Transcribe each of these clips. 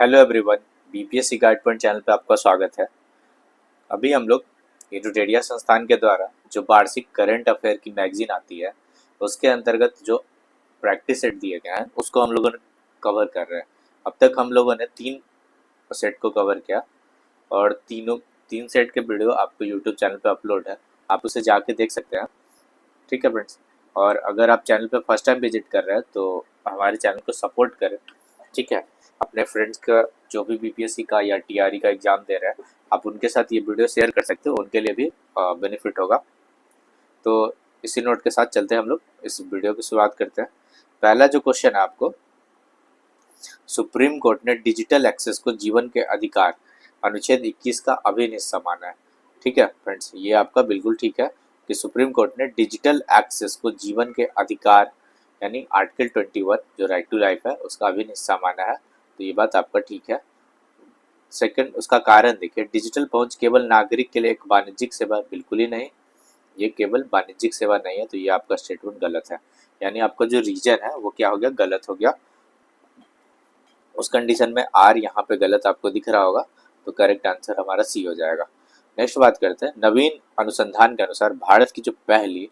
Hello everyone, BPSC guide point channel पे आपका स्वागत है। अभी हम लोग एडुटेरिया संस्थान के द्वारा जो वार्षिक करंट अफेयर की मैगजीन आती है उसके अंतर्गत जो प्रैक्टिस सेट दिए गए हैं उसको हम लोगों ने कवर कर रहे हैं। अब तक हम लोगों ने 3 सेट को कवर किया और तीन सेट के वीडियो आपको यूट्यूब चैनल पे अपलोड है, आप उसे जाके देख सकते हैं। ठीक है फ्रेंड्स, और अगर आप चैनल पे फर्स्ट टाइम विजिट कर रहे हैं तो हमारे चैनल को सपोर्ट करें। ठीक है, अपने फ्रेंड्स का जो भी बीपीएससी का या टीआरई का एग्जाम दे रहे हैं आप उनके साथ ये वीडियो शेयर कर सकते हो, उनके लिए भी बेनिफिट होगा। तो इसी नोट के साथ चलते हैं, हम लोग इस वीडियो की शुरुआत करते हैं। पहला जो क्वेश्चन है आपको, सुप्रीम कोर्ट ने डिजिटल एक्सेस को जीवन के अधिकार अनुच्छेद 21 का अभिन्न हिस्सा माना है। ठीक है फ्रेंड्स, ये आपका बिल्कुल ठीक है कि सुप्रीम कोर्ट ने डिजिटल एक्सेस को जीवन के अधिकार यानी आर्टिकल 21 जो राइट टू लाइफ है उसका अभिन्न हिस्सा माना है, तो ये बात आपका ठीक है। सेकंड, उसका कारण देखिए, डिजिटल पहुंच केवल नागरिक के लिए एक वाणिज्यिक सेवा, बिल्कुल ही नहीं, ये केवल वाणिज्यिक सेवा नहीं है, तो ये आपका स्टेटमेंट गलत है। यानी आपका जो रीजन है वो क्या हो गया, गलत हो गया। उस कंडीशन में आर यहाँ पे गलत आपको दिख रहा होगा, तो करेक्ट आंसर हमारा सी हो जाएगा। नेक्स्ट बात करते हैं, नवीन अनुसंधान के अनुसार भारत की जो पहली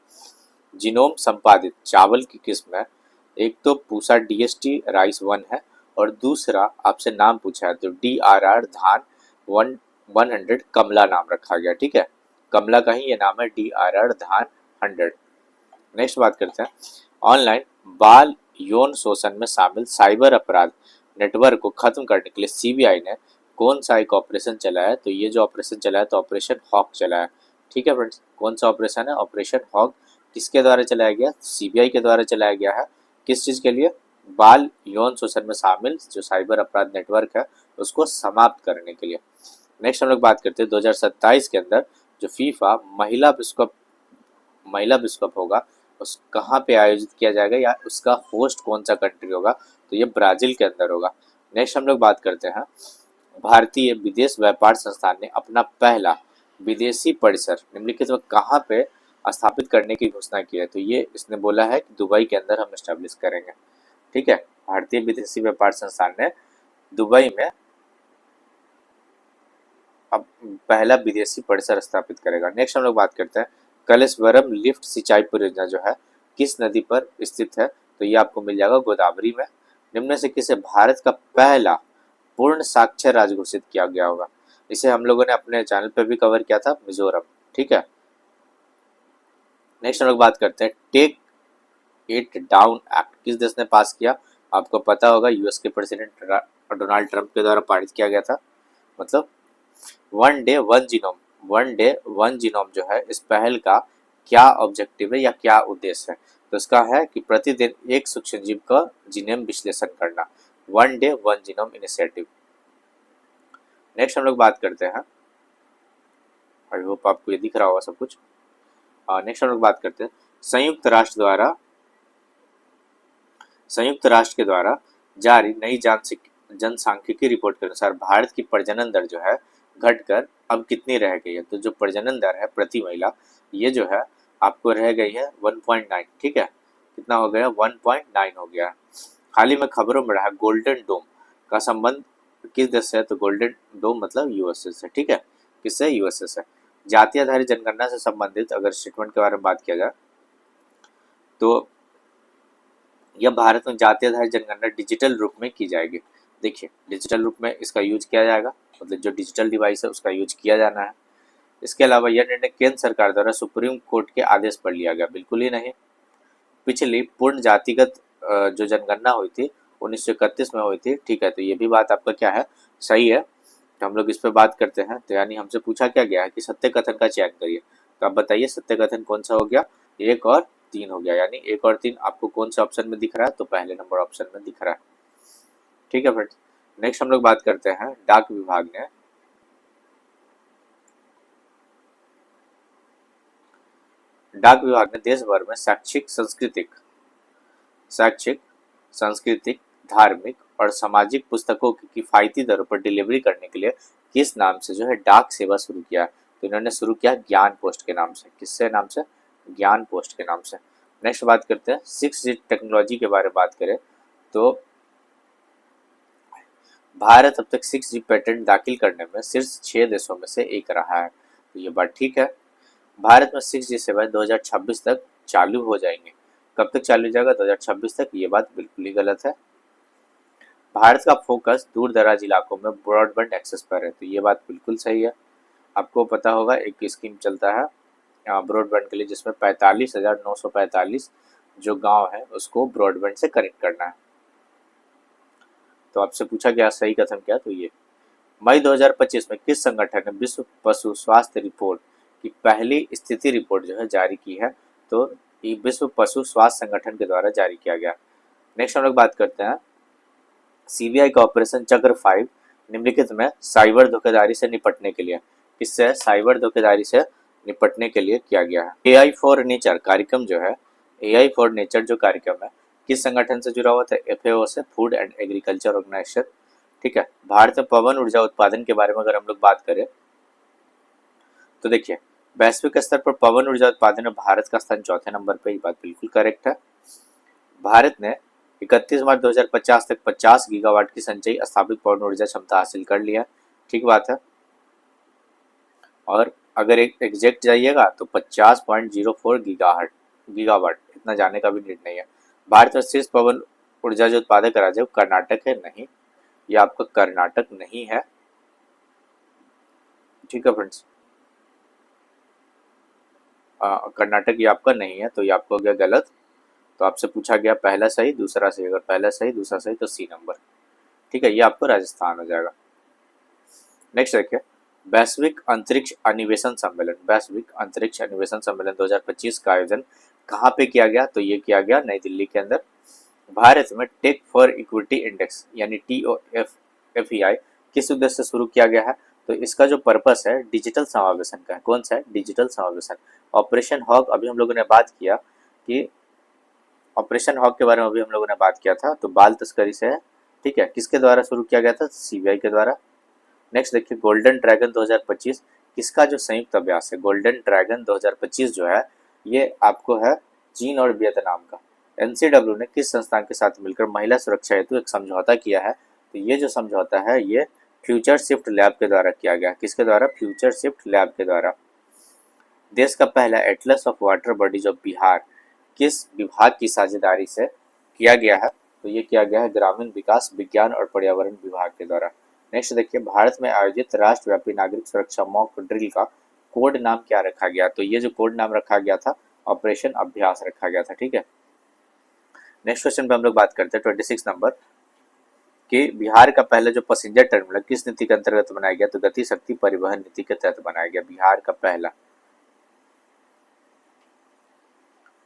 जीनोम संपादित चावल की किस्म है, एक तो पूसा डीएसटी राइस 1 है और दूसरा आपसे नाम पूछा है तो DRR धान 100 कमला नाम रखा गया। ठीक है, कमला का ही ये नाम है, DRR धान 100। नेक्स्ट बात करते हैं, ऑनलाइन बाल यौन शोषण में शामिल साइबर अपराध नेटवर्क को खत्म करने के लिए सीबीआई ने कौन सा एक ऑपरेशन चलाया है, तो ये जो ऑपरेशन चलाया तो ऑपरेशन हॉक चलाया। ठीक है फ्रेंड्स, कौन सा ऑपरेशन है, ऑपरेशन हॉक। किसके द्वारा चलाया गया, सीबीआई के द्वारा चलाया गया है। किस चीज़ के लिए, बाल यौन शोषण में शामिल जो साइबर अपराध नेटवर्क है उसको समाप्त करने के लिए। नेक्स्ट हम लोग बात करते हैं 2027 के अंदर जो फीफा महिला विश्व कप होगा उस कहाँ पे आयोजित किया जाएगा या उसका होस्ट कौन सा कंट्री होगा, तो ये ब्राजील के अंदर होगा। नेक्स्ट हम लोग बात करते हैं, भारतीय विदेश व्यापार संस्थान ने अपना पहला विदेशी परिसर निम्नलिखित में कहाँ पे स्थापित करने की घोषणा की है, तो ये इसने बोला है कि दुबई के अंदर हम स्टैब्लिश करेंगे। ठीक है, भारतीय विदेशी व्यापार संस्थान ने दुबई में अब पहला विदेशी परिसर स्थापित करेगा। नेक्स्ट हम लोग बात करते हैं, कलेश्वरम लिफ्ट सिंचाई परियोजना जो है किस नदी पर स्थित है, तो ये आपको मिल जाएगा गोदावरी में। निम्न से किसे भारत का पहला पूर्ण साक्षर राज्य घोषित किया गया होगा, इसे हम लोगों ने अपने चैनल पर भी कवर किया था, मिजोरम। ठीक है, नेक्स्ट हम लोग बात करते हैं, टेक इट डाउन एक्ट किस देश ने पास किया, आपको पता होगा यूएस के प्रेसिडेंट डोनाल्ड ट्रंप के द्वारा पारित किया गया था। मतलब वन डे वन जीनोम जो है इस पहल का क्या ऑब्जेक्टिव है या क्या उद्देश्य है, तो इसका है कि प्रतिदिन एक सूक्ष्मजीव का जीनोम विश्लेषण करना, one day one genome initiative. Next हम लोग बात करते हैं, आई होप आपको ये दिख रहा होगा सब कुछ। नेक्स्ट हम लोग बात करते हैं, संयुक्त राष्ट्र के द्वारा जारी नई जनसांख्यिकी रिपोर्ट के अनुसार भारत की प्रजनन दर जो है घटकर अब कितनी रह गई है, तो जो प्रजनन दर है प्रति महिला ये जो है आपको रह गई है 1.9। ठीक है, कितना हो गया, 1.9 हो गया। हाल ही में खबरों में रहा गोल्डन डोम का संबंध किस देश से है, तो गोल्डन डोम मतलब यूएसए से। ठीक है, किससे, यूएसए से। जाति आधारित जनगणना से संबंधित अगर स्टेटमेंट के बारे में बात किया जाए तो यह भारत में जाति आधारित जनगणना डिजिटल रूप में की जाएगी। देखिए, डिजिटल रूप में इसका यूज किया जाएगा, मतलब जो डिजिटल डिवाइस है उसका यूज किया जाना है। इसके अलावा यह निर्णय केंद्र सरकार द्वारा सुप्रीम कोर्ट के आदेश पर लिया गया, बिल्कुल ही नहीं। पिछली पूर्ण जातिगत जो जनगणना हुई थी 1931 में हुई थी। ठीक है, तो ये भी बात आपका क्या है, सही है। तो हम लोग इस पर बात करते हैं, तो यानी हमसे पूछा क्या गया है कि सत्य कथन का चयन करिए, तो आप बताइए सत्य कथन कौन सा हो गया, 1 और 3 हो गया। यानी 1 और 3 आपको कौन से ऑप्शन में दिख रहा है, तो पहले नंबर ऑप्शन में दिख रहा है। ठीक है फ्रेंड्स, नेक्स्ट हम लोग बात करते हैं, डाक विभाग ने देश भर में शैक्षिक सांस्कृतिक धार्मिक और सामाजिक पुस्तकों की किफायती दरों पर डिलीवरी करने के लिए किस नाम से जो है डाक सेवा शुरू किया, तो इन्होंने शुरू किया ज्ञान पोस्ट के नाम से। किससे नाम से, ज्ञान पोस्ट के नाम से। नेक्स्ट बात करते हैं, 6G टेक्नोलॉजी के बारे में बात करें तो भारत अब तक 6G पेटेंट दाखिल करने में शीर्ष 6 देशों में से एक रहा है, तो ये बात ठीक है। भारत में 6G सेवाएं 2026 तक चालू हो जाएंगे। कब तक चालू हो जाएगा? 2026 तक। ये बात बिल्कुल ही गलत है। भारत का फोकस दूर दराज इलाकों में ब्रॉडबैंड एक्सेस पर है, तो ये बात बिल्कुल सही है। आपको पता होगा एक स्कीम चलता है ब्रॉडबैंड के लिए, जिसमें 45,945 जो गांव है उसको ब्रॉडबैंड से कनेक्ट करना है। तो आपसे पूछा गया सही कथन क्या, तो ये मई 2025 में किस संगठन ने विश्व पशु स्वास्थ्य रिपोर्ट की पहली स्थिति रिपोर्ट जो है जारी की है? तो ये विश्व पशु स्वास्थ्य संगठन के द्वारा जारी किया गया। नेक्स्ट हम लोग बात करते हैं सीबीआई का ऑपरेशन चक्र 5 निम्नलिखित में साइबर धोखाधड़ी से निपटने के लिए, किससे? साइबर धोखाधड़ी से निपटने के लिए किया गया है। एआई फॉर नेचर कार्यक्रम जो है, एआई फॉर नेचर जो कार्यक्रम है किस संगठन से जुड़ा हुआ था? एफएओ से, फूड एंड एग्रीकल्चर ऑर्गेनाइजेशन। ठीक है। भारत में पवन ऊर्जा उत्पादन के बारे में अगर हम लोग बात करें तो देखिए, वैश्विक स्तर पर पवन ऊर्जा उत्पादन में भारत का स्थान चौथे नंबर पे, ये बात बिल्कुल करेक्ट है। भारत ने 31 मार्च 2050 तक 50 गीगावाट की संचयी स्थापित पवन ऊर्जा क्षमता हासिल कर लिया। ठीक बात है। और अगर एक एग्जैक्ट जाइएगा तो 50.04 गीगावाट, इतना जाने का भी नीड नहीं है। भारत में शीर्ष पवन ऊर्जा जो उत्पादक राज्य है वो कर्नाटक है, नहीं, ये आपका कर्नाटक नहीं है। ठीक है फ्रेंड्स, कर्नाटक ये आपका नहीं है, तो ये आपको हो गया गलत। तो आपसे पूछा गया पहला सही दूसरा सही, अगर पहला सही दूसरा सही तो सी नंबर। ठीक है, ये आपको राजस्थान हो जाएगा। नेक्स्ट देखिए, वैश्विक अंतरिक्ष अन्वेषण सम्मेलन, वैश्विक अंतरिक्ष अन्वेषण सम्मेलन 2025 का आयोजन कहाँ पे किया गया? तो ये किया गया नई दिल्ली के अंदर। भारत में टेक फॉर इक्विटी इंडेक्स यानी TOFEI किस उद्देश्य से शुरू किया गया है? तो इसका जो पर्पस है डिजिटल समावेशन का है। कौन सा है? डिजिटल समावेशन। ऑपरेशन हॉक अभी हम लोगों ने बात किया कि ऑपरेशन हॉक के बारे में अभी हम लोगों ने बात किया था, तो बाल तस्करी से है। ठीक है, किसके द्वारा शुरू किया गया था? सीबीआई के द्वारा। नेक्स्ट देखिए, गोल्डन ड्रैगन 2025 किसका जो संयुक्त अभ्यास है? गोल्डन ड्रैगन 2025 जो है ये आपको है चीन और वियतनाम का। एनसीडब्ल्यू ने किस संस्थान के साथ मिलकर महिला सुरक्षा हेतु एक समझौता किया है? तो ये जो समझौता है ये फ्यूचर शिफ्ट लैब के द्वारा किया गया। किसके द्वारा? फ्यूचर शिफ्ट लैब के द्वारा। देश का पहला Atlas of water bodies of Bihar किस विभाग की साझेदारी से किया गया है? तो ये किया गया है ग्रामीण विकास विज्ञान और पर्यावरण विभाग के द्वारा। नेक्स्ट देखिए, भारत में आयोजित राष्ट्रव्यापी नागरिक सुरक्षा मॉक ड्रिल का कोड नाम क्या रखा गया? तो ये जो कोड नाम रखा गया था ऑपरेशन अभ्यास रखा गया था। ठीक है। नेक्स्ट क्वेश्चन पे हम लोग बात करते हैं 26 नंबर कि बिहार का पहला जो पैसेंजर टर्मिनल किस नीति के अंतर्गत बनाया गया? तो गति शक्ति परिवहन नीति के तहत बनाया गया बिहार का पहला।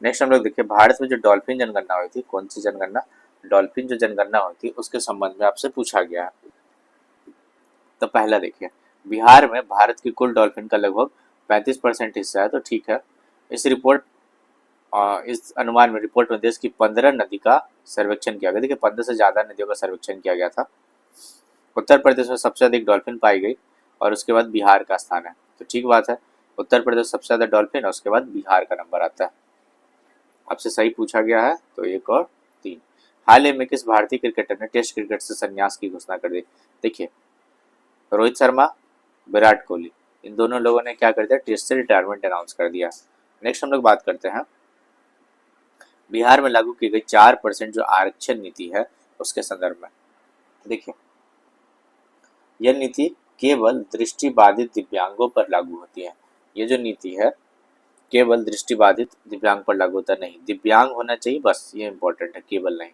नेक्स्ट हम लोग देखिए, भारत में जो डॉल्फिन जनगणना हुई थी, कौन सी जनगणना? डॉल्फिन जो जनगणना हुई थी उसके संबंध में आपसे पूछा गया है। तो पहला देखिए, बिहार में भारत की कुल डॉल्फिन का लगभग 35% हिस्सा है, तो ठीक है। इस रिपोर्ट इस अनुमान में रिपोर्ट में देश की 15 नदी का सर्वेक्षण किया गया। देखिए 15 से ज़्यादा नदियों का सर्वेक्षण किया गया था। उत्तर प्रदेश में सबसे अधिक डॉल्फिन पाई गई और उसके बाद बिहार का स्थान है, तो ठीक बात है। उत्तर प्रदेश सबसे ज़्यादा डॉल्फिन और उसके बाद बिहार का नंबर आता है। आपसे सही पूछा गया है, तो 1 और 3। हाल ही में किस भारतीय क्रिकेटर ने टेस्ट क्रिकेट से संन्यास की घोषणा कर दी? देखिए, रोहित शर्मा, विराट कोहली, इन दोनों लोगों ने क्या कर दिया? टेस्ट से रिटायरमेंट अनाउंस कर दिया। नेक्स्ट हम लोग बात करते हैं बिहार में लागू की गई 4% जो आरक्षण नीति है उसके संदर्भ में। देखिए, यह नीति केवल दृष्टिबाधित दिव्यांगों पर लागू होती है। ये जो नीति है केवल दृष्टिबाधित दिव्यांग पर लागू होता नहीं, दिव्यांग होना चाहिए बस, ये इंपॉर्टेंट है, केवल नहीं।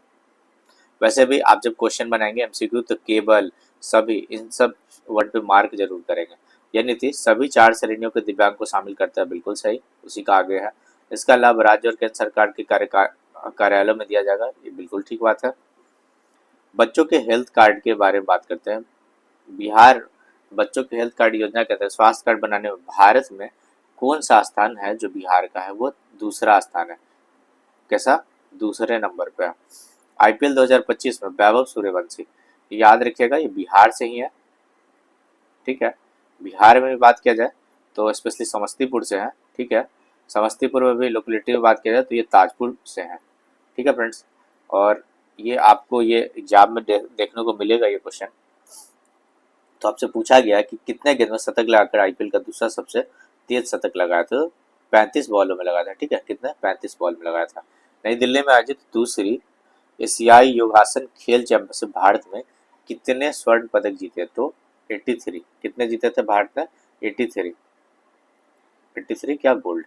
वैसे भी आप जब क्वेश्चन बनाएंगे एमसीक्यू तो केवल, सभी, इन सब वर्ड पे मार्क जरूर करेंगे। यह नीति सभी 4 श्रेणियों के दिव्यांग को शामिल करता है, बिल्कुल सही, उसी का आगे है। इसका लाभ राज्य और केंद्र सरकार के कार्यालयों में दिया जाएगा, ये बिल्कुल ठीक बात है। बच्चों के हेल्थ कार्ड के बारे में बात करते हैं। बिहार बच्चों के हेल्थ कार्ड योजना के तहत स्वास्थ्य कार्ड बनाने में भारत में कौन सा स्थान है जो बिहार का है? वो दूसरा स्थान है। कैसा? दूसरे नंबर पे है। आईपीएल 2025 में वैभव सूर्यवंशी, याद रखिएगा ये बिहार से ही है। ठीक है, बिहार में भी बात किया जाए तो स्पेशली समस्तीपुर से है। ठीक है, समस्तीपुर में भी लोकेलिटी में बात किया जाए तो ये ताजपुर से है। ठीक है फ्रेंड्स, और ये आपको ये एग्जाम में देखने को मिलेगा ये क्वेश्चन। तो आपसे पूछा गया कि कितने गेंद में शतक लगाकर आईपीएल का दूसरा सबसे तेज शतक लगाया, तो 35 बॉलों में लगाया था। ठीक है, कितने? 35 बॉल में लगाया था। नई दिल्ली में आयोजित दूसरी एशियाई योगासन खेल चैंपियनशिप भारत में कितने स्वर्ण पदक जीते? तो 83। कितने जीते थे भारत ने? 83। 83 क्या गोल्ड।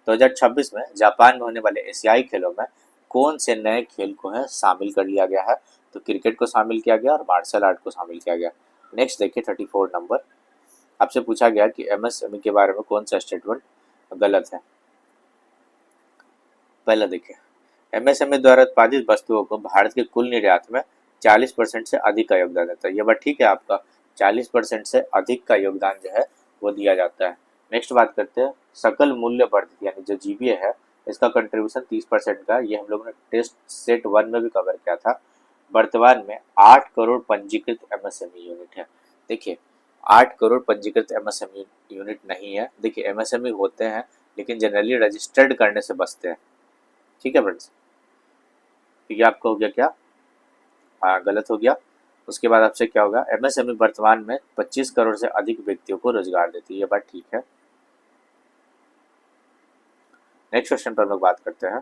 2026 में जापान में होने वाले एशियाई खेलों में कौन से नए खेल को है शामिल कर लिया गया है? तो क्रिकेट को शामिल किया गया और मार्शल आर्ट को शामिल किया गया। नेक्स्ट देखिए 34 नंबर। आपसे पूछा गया कि एमएसएमई के बारे में कौन सा स्टेटमेंट गलत है। पहला देखिए, एमएसएमई द्वारा उत्पादित वस्तुओं को भारत के कुल निर्यात में 40% से अधिक का योगदान देता है। ये बात ठीक है आपका, 40% से अधिक का योगदान जो है वो दिया जाता है। नेक्स्ट बात करते हैं सकल मूल्य वर्धित यानी जो जीबीए है, इसका कंट्रीब्यूशन 30% का। ये हम लोग ने टेस्ट सेट 1 में भी कवर किया था। वर्तमान में 8 करोड़ पंजीकृत एमएसएमई यूनिट है। देखिए 8 करोड़ पंजीकृत एमएसएमई यूनिट नहीं है। देखिए एमएसएमई होते हैं लेकिन जनरली रजिस्टर्ड करने से बचते हैं। ठीक है फ्रेंड्स, तो ये आपका हो गया क्या? हाँ, गलत हो गया। उसके बाद आपसे क्या होगा, एमएसएमई वर्तमान में 25 करोड़ से अधिक व्यक्तियों को रोजगार देती है। ये बात ठीक है। नेक्स्ट क्वेश्चन पर हम लोग बात करते हैं।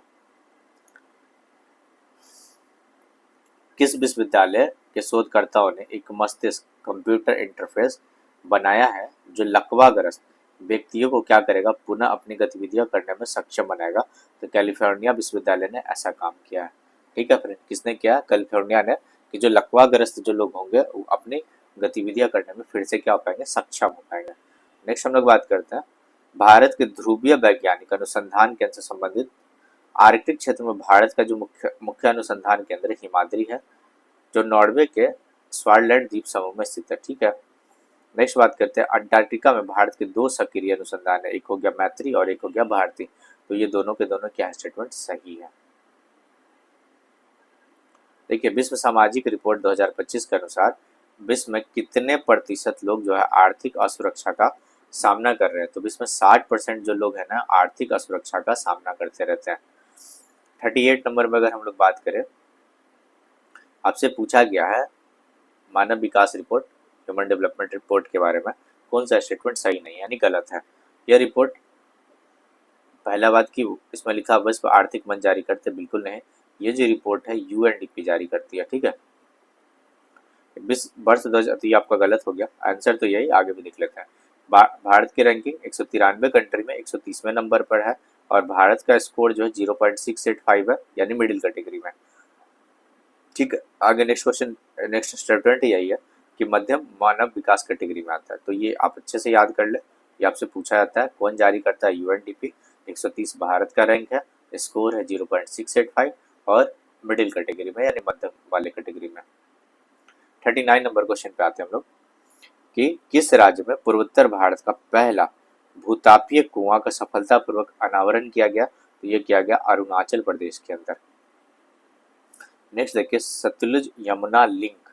किस विश्वविद्यालय के शोधकर्ताओं ने एक मस्तिष्क कंप्यूटर इंटरफेस बनाया है जो लकवाग्रस्त व्यक्तियों को क्या करेगा, पुनः अपनी गतिविधियां करने में सक्षम बनाएगा? तो कैलिफोर्निया विश्वविद्यालय ने ऐसा काम किया है। ठीक है फ्रेंड, किसने किया? कैलिफोर्निया ने, कि जो लकवाग्रस्त जो लोग होंगे वो अपनी गतिविधियां करने में फिर से क्या हो पाएंगे, सक्षम हो पाएंगे। नेक्स्ट हम लोग बात करते हैं भारत के ध्रुवीय वैज्ञानिक अनुसंधान केंद्र से संबंधित। आर्कटिक क्षेत्र में भारत का जो मुख्य मुख्य अनुसंधान केंद्र हिमाद्री है, जो नॉर्वे के स्वालैंड द्वीप समूह में स्थित है। ठीक है। नेक्स्ट बात करते हैं अंटार्कटिका में भारत के 2 सक्रिय अनुसंधान है, एक हो गया मैत्री और एक हो गया भारती। तो ये दोनों के दोनों क्या स्टेटमेंट सही है। देखिए विश्व सामाजिक रिपोर्ट 2025 के अनुसार विश्व में कितने प्रतिशत लोग जो है आर्थिक असुरक्षा का सामना कर रहे हैं? तो विश्व में 60% जो लोग हैं ना आर्थिक असुरक्षा का सामना करते रहते हैं। 38 नंबर में अगर हम लोग बात करें, आपसे पूछा गया है मानव विकास रिपोर्ट, ह्यूमन डेवलपमेंट रिपोर्ट के बारे में कौन सा स्टेटमेंट सही नहीं यानी गलत है। यह रिपोर्ट, पहला बात की इसमें लिखा विश्व आर्थिक मंच जारी करते, बिल्कुल नहीं। ये जो रिपोर्ट है यूएनडीपी जारी करती है। ठीक है, वर्ष 2000, तो ये आपका गलत हो गया। आंसर तो यही, आगे भी देख लेते हैं। भारत की रैंकिंग 193 कंट्री में 130वें नंबर पर है और भारत का स्कोर जो है 0.685 है यानी मिडिल कैटेगरी में। ठीक है, आगे नेक्स्ट क्वेश्चन, नेक्स्ट स्टेटमेंट यही है कि मध्यम मानव विकास कैटेगरी में आता है। तो ये आप अच्छे से याद कर ले। ये आपसे पूछा जाता है कौन जारी करता है, यूएनडीपी। 130 भारत का रैंक है, स्कोर है 0.685 और मिडिल कैटेगरी में यानी मध्यम वाले कैटेगरी में। 39 नंबर क्वेश्चन पे आते हैं हम लोग कि किस राज्य में पूर्वोत्तर भारत का पहला भूतापीय कुआं का सफलतापूर्वक अनावरण किया गया? तो ये किया गया अरुणाचल प्रदेश के अंदर। नेक्स्ट देखिए सतलुज यमुना लिंक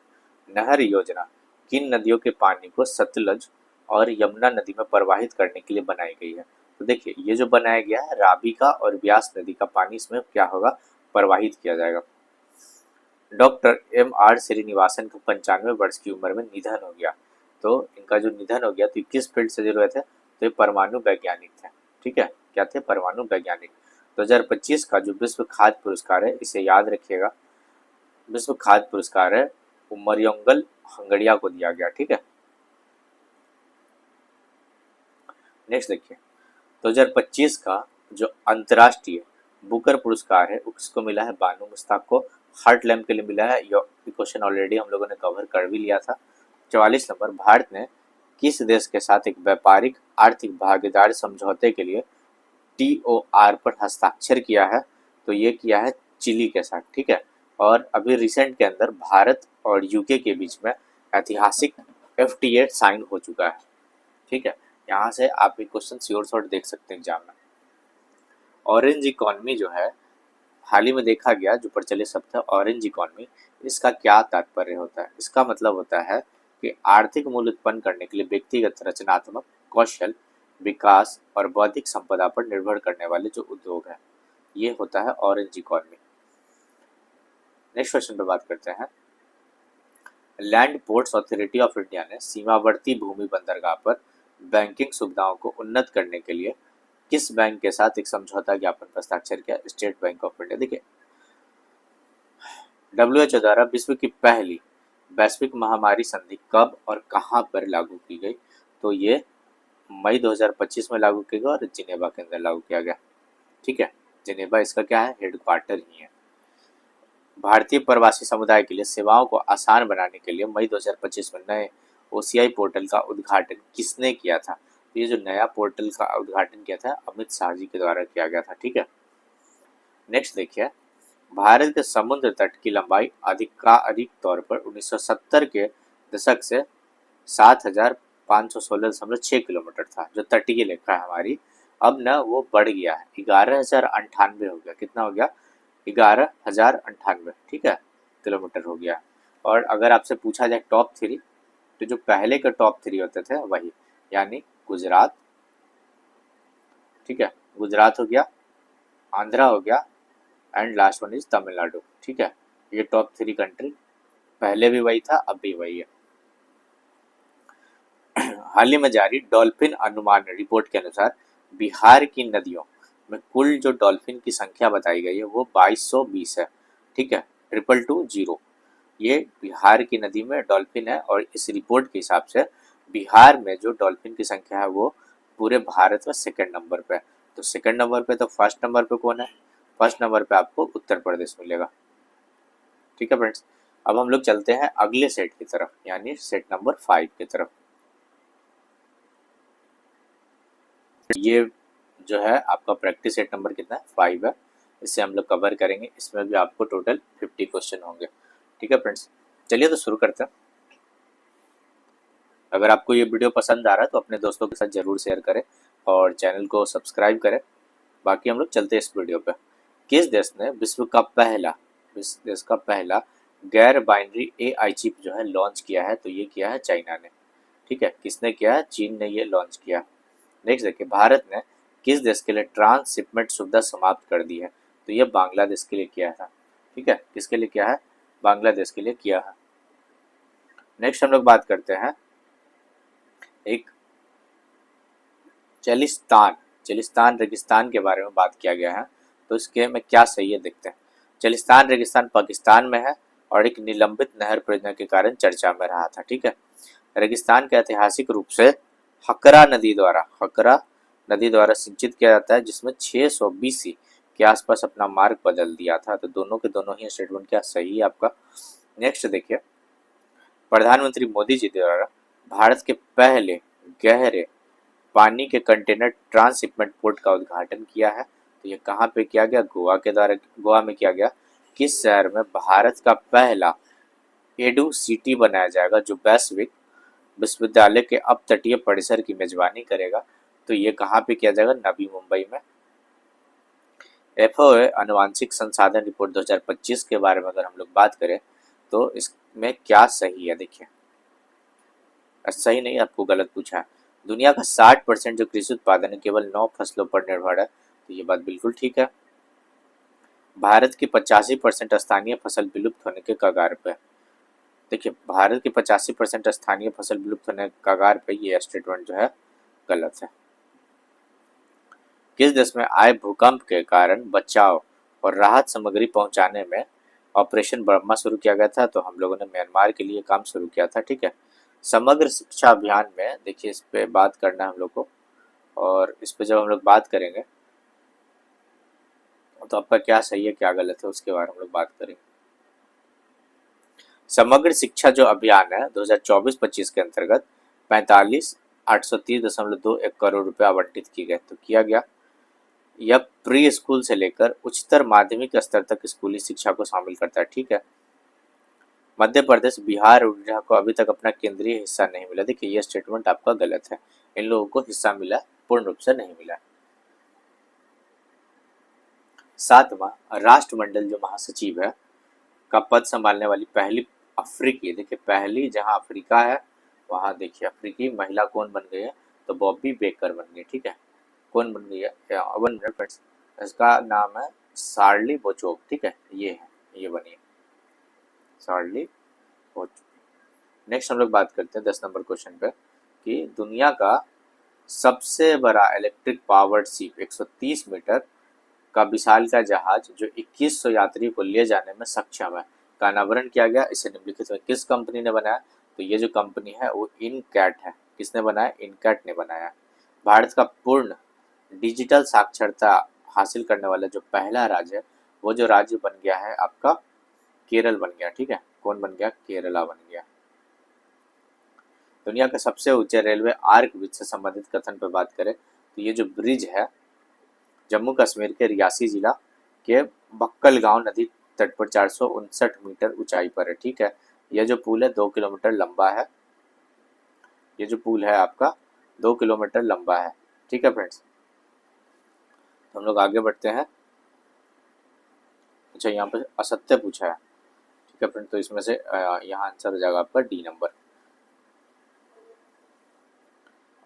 नहर योजना किन नदियों के पानी को सतलुज और यमुना नदी में प्रवाहित करने के लिए बनाई गई है? तो देखिए ये जो बनाया गया है रावी का और ब्यास नदी का पानी इसमें क्या होगा, प्रवाहित किया जाएगा। Doctor M.R. श्रीनिवासन को 95 वर्ष की उम्र में निधन हो गया। तो इनका जो निधन हो गया तो किस फील्ड से जुड़े थे? तो ये परमाणु वैज्ञानिक थे। ठीक है, क्या थे? परमाणु वैज्ञानिक। 2025 का जो विश्व खाद्य पुरस्कार है इसे याद रखिएगा, विश्व खाद्य पुरस्कार है उमरयंगल हंगड़िया को दिया गया। ठीक है, नेक्स्ट देखिए 2025 का जो अंतर्राष्ट्रीय बुकर पुरस्कार है उसको मिला है बानू मुश्ताक को। हार्ट लैम्प के लिए मिला है। ये क्वेश्चन ऑलरेडी हम लोगों ने कवर कर भी लिया था। 44 नंबर, भारत ने किस देश के साथ एक व्यापारिक आर्थिक भागीदारी समझौते के लिए TOR पर हस्ताक्षर किया है? तो ये किया है चिली के साथ। ठीक है, और अभी रिसेंट के अंदर भारत और यूके के बीच में ऐतिहासिक FTA साइन हो चुका है। ठीक है, यहाँ से आप ये क्वेश्चन श्योर शॉर्ट देख सकते हैं एग्जाम में। ऑरेंज इकोनॉमी जो है हाल ही में देखा गया, जो प्रचलित शब्द है ऑरेंज इकोनॉमी, इसका क्या तात्पर्य होता है? इसका मतलब होता है कि आर्थिक मूल्य उत्पन्न करने के लिए व्यक्तिगत रचनात्मक कौशल विकास और बौद्धिक संपदा पर निर्भर करने वाले जो उद्योग है, ये होता है ऑरेंज इकोनॉमी। नेक्स्ट क्वेश्चन पे बात करते हैं। Land ports authority of India ने सीमावर्ती भूमि बंदरगाह पर बैंकिंग सुविधाओं को उन्नत करने के लिए किस बैंक के साथ एक समझौता ज्ञापन पर हस्ताक्षर किया? State bank of India. देखिए, WHO द्वारा विश्व की पहली वैश्विक महामारी संधि कब और कहां पर लागू की गई? तो ये मई 2025 में लागू किया गया और जिनेवा के अंदर लागू किया गया। ठीक है, जिनेवा इसका क्या है? हेडक्वार्टर ही है। भारतीय प्रवासी समुदाय के लिए सेवाओं को आसान बनाने के लिए मई 2025 में नए OCI पोर्टल का उद्घाटन किसने किया था? तो ये जो नया पोर्टल का उद्घाटन किया था अमित शाह जी के द्वारा किया गया था। ठीक है, नेक्स्ट देखिए, भारत के समुद्र तट की लंबाई आधिकारिक तौर पर 1970 के दशक से 7,516.6 किलोमीटर था, जो तटीय रेखा है हमारी। अब ना वो बढ़ गया है, 11,098 हो गया। कितना हो गया? 11,098, ठीक है, किलोमीटर हो गया। और अगर आपसे पूछा जाए टॉप 3, तो जो पहले के टॉप 3 होते थे वही, यानी गुजरात, ठीक है, गुजरात हो गया, आंध्रा हो गया, and last one is Tamil Nadu. ठीक है, ये टॉप 3 कंट्री, पहले भी वही था, अब भी वही है। हाल ही में जारी डॉल्फिन अनुमान रिपोर्ट के अनुसार बिहार की नदियों में कुल जो डॉल्फिन की संख्या बताई गई है वो 2220 है। ठीक है, 222 ये बिहार की नदी में डॉल्फिन है। और इस रिपोर्ट के हिसाब से बिहार में जो डॉल्फिन की संख्या है वो पूरे भारत में सेकंड नंबर पे है। तो सेकंड नंबर पे, तो फर्स्ट नंबर पे कौन है? फर्स्ट नंबर पे आपको उत्तर प्रदेश मिलेगा। ठीक है फ्रेंड्स, अब हम लोग चलते हैं अगले सेट की तरफ, यानी सेट नंबर 5 की तरफ। ये जो है आपका प्रैक्टिस सेट नंबर कितना है? 5 है। इसे हम लोग कवर करेंगे, इसमें भी आपको टोटल 50 क्वेश्चन होंगे। ठीक है फ्रेंड्स, चलिए तो शुरू करते हैं। अगर आपको ये वीडियो पसंद आ रहा है तो अपने दोस्तों के साथ जरूर शेयर करें और चैनल को सब्सक्राइब करें। बाकी हम लोग चलते हैं इस वीडियो पे। किस देश ने विश्व देश का पहला गैर बाइनरी AI चिप जो है लॉन्च किया है? तो ये किया है चाइना ने। ठीक है, किसने किया है? चीन ने ये लॉन्च किया। नेक्स्ट देखिए, भारत ने किस देश के लिए ट्रांसशिपमेंट सुविधा समाप्त कर दी है? तो ये बांग्लादेश के लिए किया था। ठीक है, किसके लिए किया है? बांग्लादेश के लिए किया है। नेक्स्ट हम लोग बात करते हैं एक चलिस्तान रेगिस्तान के बारे में बात किया गया है। तो इसके में क्या सही है देखते हैं। चलिस्तान रेगिस्तान पाकिस्तान में है और एक निलंबित नहर परियोजना के कारण चर्चा में रहा था। ठीक है, रेगिस्तान के ऐतिहासिक रूप से हकरा नदी द्वारा सिंचित किया जाता है, जिसमें 600 BC के आसपास अपना मार्ग बदल दिया था। तो दोनों के दोनों ही स्टेटमेंट क्या सही है आपका। नेक्स्ट देखिए, प्रधानमंत्री मोदी जी द्वारा भारत के पहले गहरे पानी के कंटेनर ट्रांसशिपमेंट पोर्ट का उद्घाटन किया है। तो ये कहाँ पे किया गया? गोवा में किया गया। किस शहर में भारत का पहला एडू सिटी बनाया जाएगा, जो वैश्विक विश्वविद्यालय के अपतटीय परिसर की मेजबानी करेगा? तो ये कहाँ पे किया जाएगा? नवी मुंबई में। FAO आनुवांशिक संसाधन रिपोर्ट 2025 के बारे में अगर हम लोग बात करें तो इसमें क्या सही है? देखिए, सही नहीं, आपको गलत पूछा है। दुनिया का 60% जो कृषि उत्पादन है केवल 9 फसलों पर निर्भर है। तो ये बात बिल्कुल ठीक है। भारत की 85% स्थानीय फसल विलुप्त होने के कगार पे। देखिए, भारत की 85% स्थानीय फसल विलुप्त होने के कगार पे, ये स्टेटमेंट जो है गलत है। किस देश में आए भूकंप के कारण बचाव और राहत सामग्री पहुंचाने में ऑपरेशन ब्रह्मा शुरू किया गया था? तो हम लोगों ने म्यांमार के लिए काम शुरू किया था। ठीक है, समग्र शिक्षा अभियान में देखिए इस पे बात करना है हम लोग को, और इस पे जब हम लोग बात करेंगे तो आपका क्या सही है क्या गलत है उसके बारे में हम लोग बात करेंगे। समग्र शिक्षा जो अभियान है 2024-25 के अंतर्गत 45,830.21 करोड़ रुपए आवंटित किए गए। तो किया गया। यह प्री स्कूल से लेकर उच्चतर माध्यमिक स्तर तक स्कूली शिक्षा को शामिल करता है। ठीक है, मध्य प्रदेश, बिहार और उड़ीसा को अभी तक अपना केंद्रीय हिस्सा नहीं मिला। देखिए, यह स्टेटमेंट आपका गलत है। इन लोगों को हिस्सा मिला, पूर्ण रूप से नहीं मिला। 7वां राष्ट्रमंडल जो महासचिव है का पद संभालने वाली पहली अफ्रीकी, देखिए पहली जहां अफ्रीका है वहां देखिए अफ्रीकी महिला कौन बन गई है? तो बॉबी बेकर बन गई। ठीक है, कौन बन गई है? 1 मिनट फ्रेंड्स, इसका नाम है शार्ली बोचोक। ठीक है, ये है, ये बनी है शार्ली बोचोक। नेक्स्ट हम लोग बात करते हैं 10 नंबर क्वेश्चन पे कि दुनिया का सबसे बड़ा इलेक्ट्रिक पावर्ड शिप 130 मीटर का विशाल का जहाज जो 2100 यात्री को ले जाने में सक्षम है का अनावरण किया गया। इसे निम्नलिखित में किस कंपनी ने बनाया? तो ये जो कंपनी है वो इनकैट है। किसने बनाया? इनकैट ने बनाया। भारत का पूर्ण डिजिटल साक्षरता हासिल करने वाला जो पहला राज्य है वो जो राज्य बन गया है आपका केरल बन गया। ठीक है, कौन बन गया? केरला बन गया। दुनिया के सबसे ऊंचे रेलवे आर्क ब्रिज से संबंधित कथन पर बात करें तो ये जो ब्रिज है जम्मू कश्मीर के रियासी जिला के बक्कल गांव नदी तट पर 459 मीटर ऊंचाई पर है। ठीक है, यह जो पुल है 2 किलोमीटर लंबा है। ये जो पुल है आपका 2 किलोमीटर लंबा है। ठीक है फ्रेंड्स, तो हम लोग आगे बढ़ते हैं। अच्छा, यहाँ पे असत्य पूछा है। ठीक है फ्रेंड, तो इसमें से यहाँ आंसर हो जाएगा आपका डी नंबर।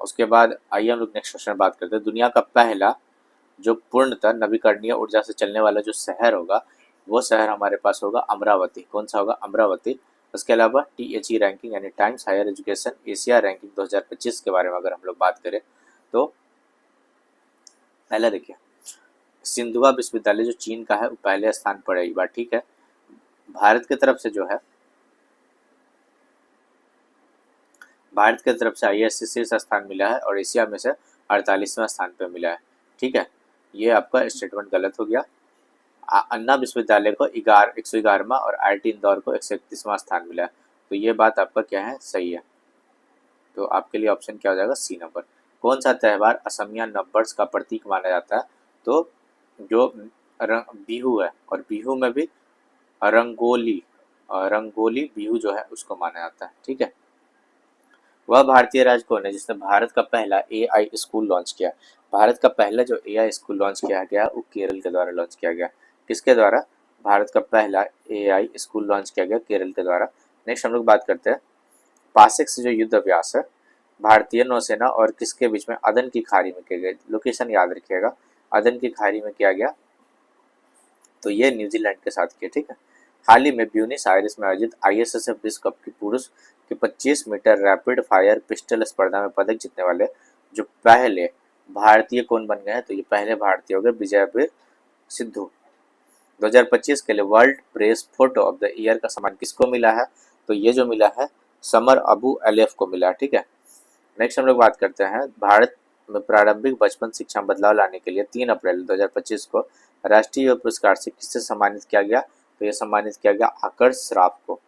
उसके बाद आइए हम लोग नेक्स्ट क्वेश्चन बात करते हैं। दुनिया का पहला जो पूर्णतः नवीकरणीय ऊर्जा से चलने वाला जो शहर होगा वो शहर हमारे पास होगा अमरावती। कौन सा होगा? अमरावती। उसके अलावा THE रैंकिंग यानी Times Higher Education Asia ranking 2025 के बारे में अगर हम लोग बात करें तो पहला देखिए सिंधुआ विश्वविद्यालय जो चीन का है वो पहले स्थान पर है इस बार। ठीक है, भारत की तरफ से जो है भारत की तरफ से IISc शीर्ष स्थान मिला है और एशिया में से 48वां स्थान पर मिला है। ठीक है, ये आपका स्टेटमेंट गलत हो गया। अन्ना विश्वविद्यालय को 111वां और IIT इंदौर को 131वां स्थान मिला है। तो ये बात आपका क्या है? सही है। तो आपके लिए ऑप्शन क्या हो जाएगा? C number. कौन सा त्यौहार असमिया नववर्ष का प्रतीक माना जाता है? तो जो बिहू है और बिहू में भी रंगोली रंगोली बिहू जो है उसको माना जाता है। ठीक है, वह भारतीय राज्य कौन है जिसने भारत का पहला AI स्कूल लॉन्च किया? भारत का पहला जो AI स्कूल लॉन्च किया गया वो केरल के द्वारा लॉन्च किया गया। किसके द्वारा? भारत का पहला AI स्कूल लॉन्च किया गया केरल के द्वारा। नेक्स्ट हम लोग बात करते हैं पासिक से जो युद्ध अभ्यास है भारतीय नौसेना और किसके बीच में अदन की खाड़ी में किया गया। लोकेशन याद रखिएगा, अदन की खाड़ी में किया गया तो ये न्यूजीलैंड के साथ किया। ठीक है, हाल ही में ब्यूनस आयर्स में आयोजित ISSF विश्व कप की पुरुष के 25 मीटर रैपिड फायर पिस्टल स्पर्धा में पदक जीतने वाले जो पहले भारतीय कौन बन गए हैं? तो ये पहले भारतीय हो गए विजयवीर सिद्धू। 2025 के लिए world press photo of the year का सम्मान किसको मिला है? तो ये जो मिला है समर अबू अलेफ को मिला। ठीक है, नेक्स्ट हम लोग बात करते हैं भारत में प्रारंभिक बचपन शिक्षा में बदलाव लाने के लिए 3 अप्रैल 2025 को राष्ट्रीय युवा पुरस्कार से किससे सम्मानित किया गया? तो ये सम्मानित किया गया आकर्ष श्राफ को।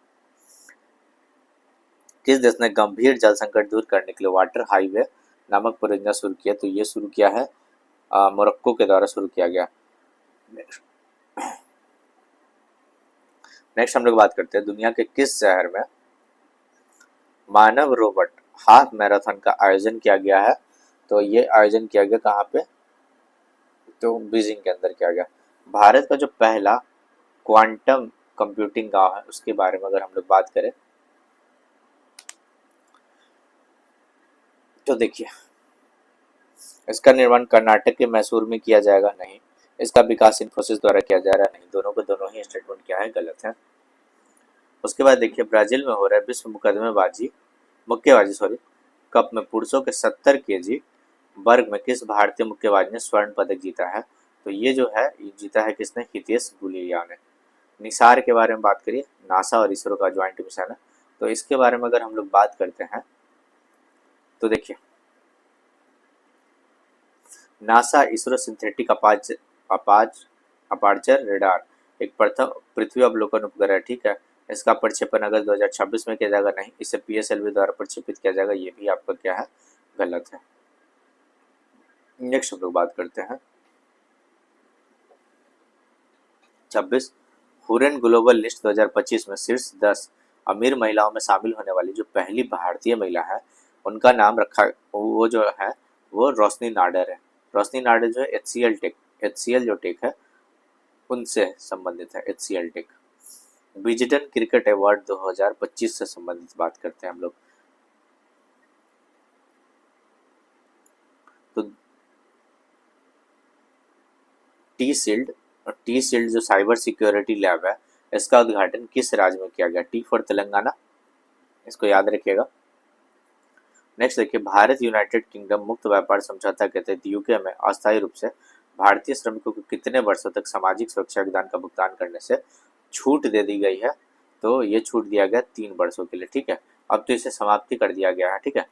किस देश ने गंभीर जल संकट दूर करने के लिए वाटर हाईवे नामक परियोजना शुरू किया? तो ये शुरू किया है मोरक्को के द्वारा शुरू किया गया। नेक्स्ट हम लोग बात करते हैं दुनिया के किस शहर में मानव रोबोट हाफ मैराथन का आयोजन किया गया है? तो ये आयोजन किया गया कहाँ पे? तो बीजिंग के अंदर किया गया। भारत का जो पहला क्वांटम कंप्यूटिंग गांव है उसके बारे में अगर हम लोग बात करें तो देखिए इसका निर्माण कर्नाटक के मैसूर में किया जाएगा? नहीं। इसका विकास इन्फोसिस द्वारा किया जा रहा है? नहीं। दोनों को दोनों ही स्टेटमेंट क्या है? गलत है। उसके बाद देखिए ब्राजील में हो रहा है विश्व मुक्केबाजी कप में पुरुषों के 70 kg वर्ग में किस भारतीय मुक्केबाज ने स्वर्ण पदक जीता है? तो ये जो है ये जीता है किसने? हितेश गुलेरिया ने। निसार के बारे में बात करिए, नासा और इसरो का ज्वाइंट मिशन है। तो इसके बारे में अगर हम लोग बात करते हैं तो देखिए NASA ISRO synthetic aperture radar एक प्रथम पृथ्वी अवलोकन उपग्रह है। ठीक है, इसका प्रक्षेपण अगस्त 2026 में किया जाएगा? नहीं। इसे PSLV द्वारा प्रक्षेपित किया जाएगा? ये भी आपका क्या है? गलत है। नेक्स्ट हम लोग बात करते हैं 26 हुरेन ग्लोबल लिस्ट 2025 में शीर्ष 10 अमीर महिलाओं में शामिल होने वाली जो पहली भारतीय महिला है उनका नाम रखा वो जो है वो रोशनी नाडर है। रोशनी नाडर जो है HCL जो टेक है उनसे संबंधित है। HCL Tech. Wisden cricket award 2025 से संबंधित बात करते हैं हम लोग तो टी शील्ड जो साइबर सिक्योरिटी लैब है इसका उद्घाटन किस राज्य में किया गया? T फॉर तेलंगाना, इसको याद रखिएगा। नेक्स्ट देखिए, भारत यूनाइटेड किंगडम मुक्त व्यापार समझौता के तहत यूके में अस्थायी रूप से भारतीय श्रमिकों को कितने वर्षों तक सामाजिक सुरक्षा योगदान का भुगतान करने से छूट दे दी गई है? तो ये छूट दिया गया 3 वर्षों के लिए, ठीक है। अब तो इसे समाप्ति कर दिया गया है, ठीक है।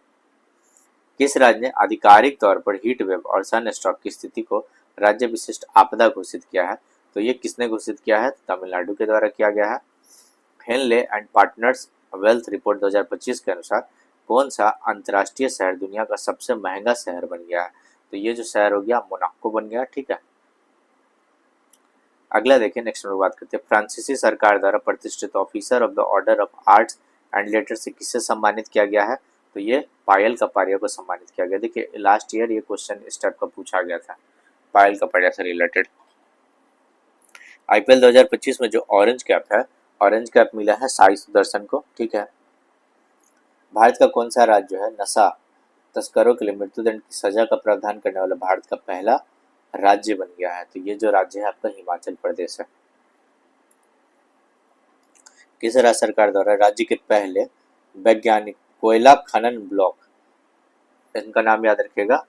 किस राज्य ने आधिकारिक तौर पर हीट वेव और सन स्ट्रोक की स्थिति को राज्य विशिष्ट आपदा घोषित किया है? तो ये किसने घोषित किया है? तमिलनाडु के द्वारा किया गया है। Henley and Partners wealth report 2025 के अनुसार कौन सा अंतर्राष्ट्रीय शहर दुनिया का सबसे महंगा शहर बन गया है? तो ये जो शहर हो गया मोनाको बन गया, ठीक है। अगला देखिए, नेक्स्ट में बात करते हैं, फ्रांसीसी सरकार द्वारा प्रतिष्ठित officer of the order of arts and letters से किसे सम्मानित किया गया है? तो ये पायल कपाड़िया को सम्मानित किया गया। देखिए लास्ट ईयर ये क्वेश्चन इस टाइप का पूछा गया था, पायल कपाड़िया से रिलेटेड। आईपीएल 2025 में जो ऑरेंज कैप है, ऑरेंज कैप मिला है साई सुदर्शन को, ठीक है। भारत का कौन सा राज्य जो है नशा तस्करों के लिए मृत्युदंड की सजा का प्रावधान करने वाला भारत का पहला राज्य बन गया है? तो ये जो राज्य है आपका हिमाचल प्रदेश है। किस राज्य सरकार द्वारा राज्य के पहले वैज्ञानिक कोयला खनन ब्लॉक, इनका नाम याद रखिएगा,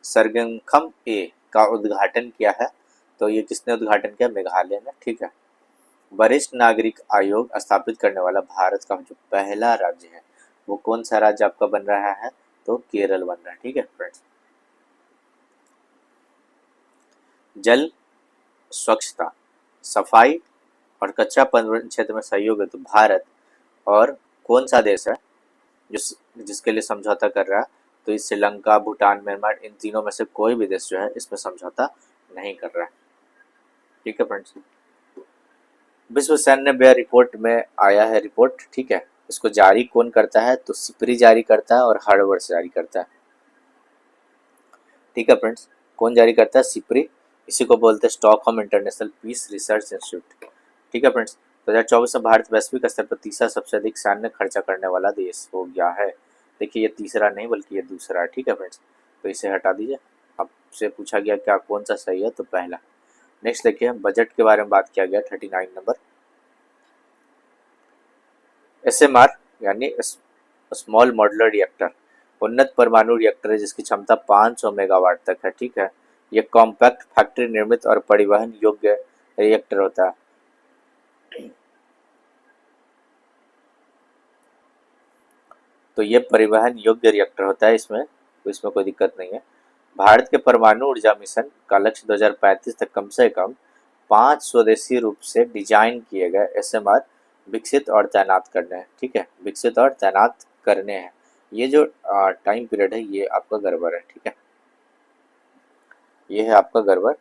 सरगंखम ए का उद्घाटन किया है? तो ये किसने उद्घाटन किया? मेघालय में, ठीक है। वरिष्ठ नागरिक आयोग स्थापित करने वाला भारत का जो पहला राज्य है वो कौन सा राज्य आपका बन रहा है? तो केरल बन रहा है, ठीक है फ्रेंड्स। जल, स्वच्छता, सफाई और कचरा प्रबंधन क्षेत्र में सहयोग है तो भारत और कौन सा देश है जिसके लिए समझौता कर रहा है? तो इस श्रीलंका, भूटान, म्यांमार, इन तीनों में से कोई भी देश जो है इसमें समझौता नहीं कर रहा है, ठीक है फ्रेंड्स। विश्व सैन्य व्यय रिपोर्ट में आया है रिपोर्ट, ठीक है। इसको जारी कौन करता है? तो सिपरी जारी करता है और हर वर्ष जारी करता है, ठीक है फ्रेंड्स। कौन जारी करता है? सिपरी। इसी को बोलते हैं Stockholm International Peace Research Institute, ठीक है फ्रेंड्स। 2024 में भारत वैश्विक स्तर पर तीसरा सबसे अधिक सैन्य खर्चा करने वाला देश हो गया है। देखिए ये तीसरा नहीं बल्कि ये दूसरा है, ठीक है फ्रेंड्स। तो इसे हटा दीजिए। आपसे पूछा गया क्या कौन सा सही है? तो पहला। नेक्स्ट देखिए, बजट के बारे में बात किया गया 39 नंबर। एसएमआर यानी स्मॉल मॉड्यूलर रिएक्टर उन्नत परमाणु रिएक्टर है जिसकी क्षमता 500 मेगावाट तक है, ठीक है। ये कॉम्पैक्ट फैक्ट्री निर्मित और परिवहन योग्य रिएक्टर होता है। तो ये परिवहन योग्य रिएक्टर होता है, इसमें कोई दिक्कत नहीं है। भारत के परमाणु ऊर्जा मिशन का लक्ष्य 2035 तक कम से कम 5 स्वदेशी रूप से डिजाइन किए गए एसएमआर विकसित और तैनात करने हैं, ठीक है। विकसित और तैनात करने हैं। ये जो टाइम पीरियड है ये आपका गड़बड़ है, ठीक है। ये है आपका गड़बड़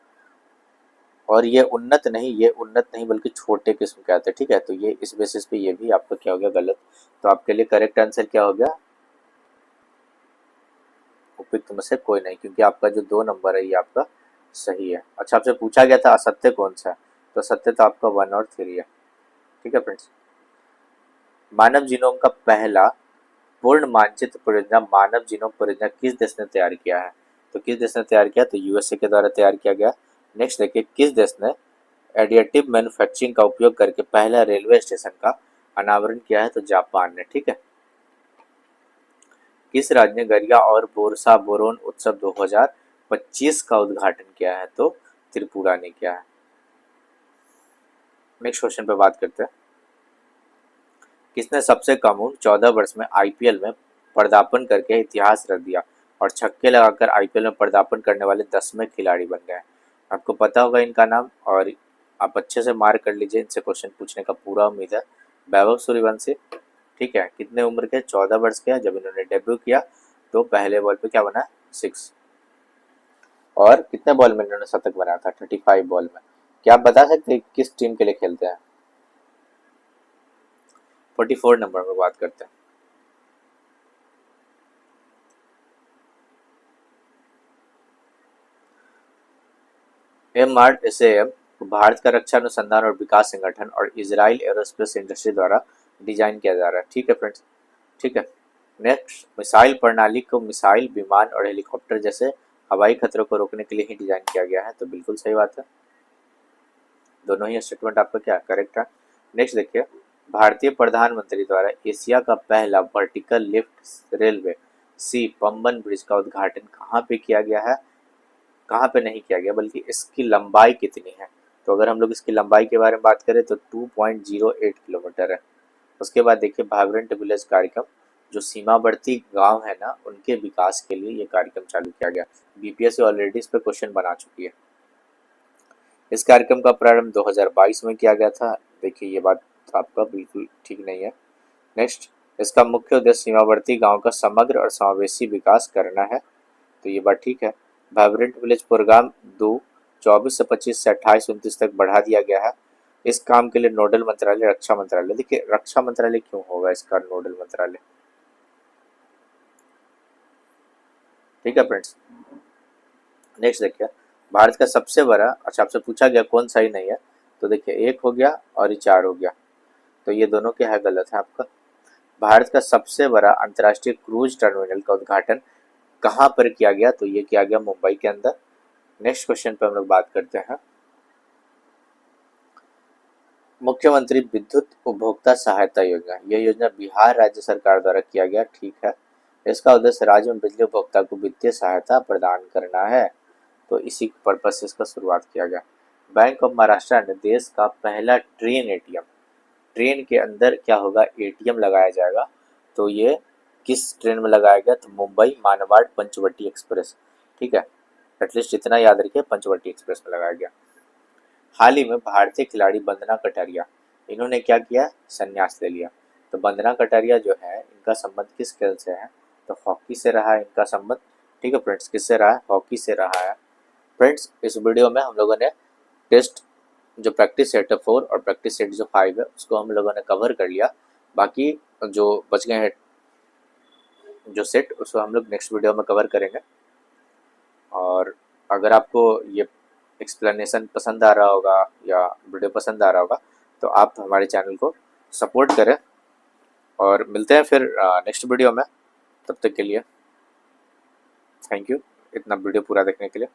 और ये उन्नत नहीं बल्कि छोटे किस्म के आते हैं, ठीक है। तो ये इस बेसिस पे ये भी आपका क्या हो गया? गलत। तो आपके लिए करेक्ट आंसर क्या हो गया? उपयुक्त में से कोई नहीं, क्योंकि आपका जो 2 नंबर है ये आपका सही है। अच्छा, आपसे पूछा गया था असत्य कौन सा है? तो सत्य तो आपका 1 और 3 है, ठीक है फ्रेंड्स। मानव जीनोम का पहला पूर्ण मानचित्र परियोजना मानव जीनोम परियोजना किस देश ने तैयार किया है? तो किस देश ने तैयार किया? तो यूएसए के द्वारा तैयार किया गया। नेक्स्ट देखिए, किस देश ने एडिटिव मैन्युफैक्चरिंग का उपयोग करके पहला रेलवे स्टेशन का अनावरण किया है? तो जापान ने, ठीक है। किस राज्य ने गरिया और बोरसा बोरोन उत्सव 2025 का उद्घाटन किया है? तो त्रिपुरा ने किया है। नेक्स्ट क्वेश्चन पे बात करते हैं, किसने सबसे कम उम्र 14 वर्ष में आईपीएल में पदार्पण करके इतिहास रच दिया और छक्के लगाकर आईपीएल में पदार्पण करने वाले 10वें खिलाड़ी बन गए? आपको पता होगा इनका नाम और आप अच्छे से मार्क कर लीजिए, इनसे क्वेश्चन पूछने का पूरा उम्मीद है। वैभव सूर्यवंशी, ठीक है। कितने उम्र के? 14 वर्ष के। जब इन्होंने डेब्यू किया तो पहले बॉल पे क्या बना? 6। और कितने बॉल में इन्होंने शतक बनाया था? 35 बॉल में। क्या आप बता सकते हैं किस टीम के लिए खेलते हैं? 44 नंबर में बात करते हैं। एमआरएसएएम भारत का रक्षा अनुसंधान और विकास संगठन और इजराइल एरोस्पेस इंडस्ट्री द्वारा डिजाइन किया जा रहा है, ठीक है फ्रेंड्स, ठीक है। नेक्स्ट, मिसाइल प्रणाली को मिसाइल, विमान और हेलीकॉप्टर जैसे हवाई खतरों को रोकने के लिए ही डिजाइन किया गया है। तो बिल्कुल सही बात है, दोनों ही स्टेटमेंट आपका क्या करेक्ट है। नेक्स्ट देखिए, भारतीय प्रधानमंत्री द्वारा एशिया का पहला वर्टिकल लिफ्ट रेलवे सी पंबन ब्रिज का उद्घाटन कहाँ पे किया गया है, कहाँ पे नहीं किया गया, बल्कि इसकी लंबाई कितनी है। तो अगर हम लोग इसकी लंबाई के बारे में बात करें तो 2.08 किलोमीटर है। उसके बाद देखिए वाइब्रेंट विलेज कार्यक्रम, जो सीमावर्ती गांव है ना उनके विकास के लिए ये कार्यक्रम चालू किया गया। बीपीएससी ऑलरेडी इस पर क्वेश्चन बना चुकी है। इस कार्यक्रम का प्रारंभ 2022 में किया गया था। देखिए ये बात आपका बिल्कुल ठीक नहीं है। नेक्स्ट, इसका मुख्य उद्देश्य सीमावर्ती गांव का समग्र और समावेशी विकास करना है। तो ये बात ठीक है। वाइब्रेंट विलेज प्रोग्राम 24 से 25 से 28-29 तक बढ़ा दिया गया है। इस काम के लिए नोडल मंत्रालय रक्षा मंत्रालय। देखिए रक्षा मंत्रालय क्यों होगा इसका नोडल मंत्रालय, ठीक है फ्रेंड्स। नेक्स्ट देखिए भारत का सबसे बड़ा, अच्छा आपसे पूछा गया कौन सही नहीं है, तो देखिए एक हो गया और ये 4 हो गया, तो ये दोनों क्या है गलत है आपका। भारत का सबसे बड़ा अंतर्राष्ट्रीय क्रूज टर्मिनल का उद्घाटन कहाँ पर किया गया, तो ये किया गया मुंबई के अंदर। नेक्स्ट क्वेश्चन पे हम लोग बात करते हैं। मुख्यमंत्री विद्युत उपभोक्ता सहायता योजना, यह योजना बिहार राज्य सरकार द्वारा किया गया, ठीक है। इसका उद्देश्य राज्य में बिजली उपभोक्ता को वित्तीय सहायता प्रदान करना है, तो इसी पर्पज से इसका शुरुआत किया गया। बैंक ऑफ महाराष्ट्र ने देश का पहला ट्रेन एटीएम, ट्रेन के अंदर क्या होगा एटीएम लगाया जाएगा, तो ये किस ट्रेन में लगाया गया, तो मुंबई मानवाड़ पंचवटी एक्सप्रेस, ठीक है। एटलीस्ट इतना याद रखिए पंचवटी एक्सप्रेस में लगाया गया। हाल ही में भारतीय खिलाड़ी वंदना कटारिया, इन्होंने क्या किया, संन्यास ले लिया। तो वंदना कटारिया जो है इनका संबंध किस खेल से है, तो हॉकी से रहा है इनका संबंध, ठीक है फ्रेंड्स। किससे रहा है, हॉकी से रहा है। फ्रेंड्स इस वीडियो में हम लोगों ने टेस्ट जो प्रैक्टिस सेट 4 और प्रैक्टिस सेट जो 5 है उसको हम लोगों ने कवर कर लिया। बाकी जो बच गए हैं जो सेट उसको हम लोग नेक्स्ट वीडियो में कवर करेंगे। और अगर आपको ये एक्सप्लेनेशन पसंद आ रहा होगा या वीडियो पसंद आ रहा होगा तो आप हमारे चैनल को सपोर्ट करें, और मिलते हैं फिर नेक्स्ट वीडियो में। तब तक के लिए थैंक यू इतना वीडियो पूरा देखने के लिए।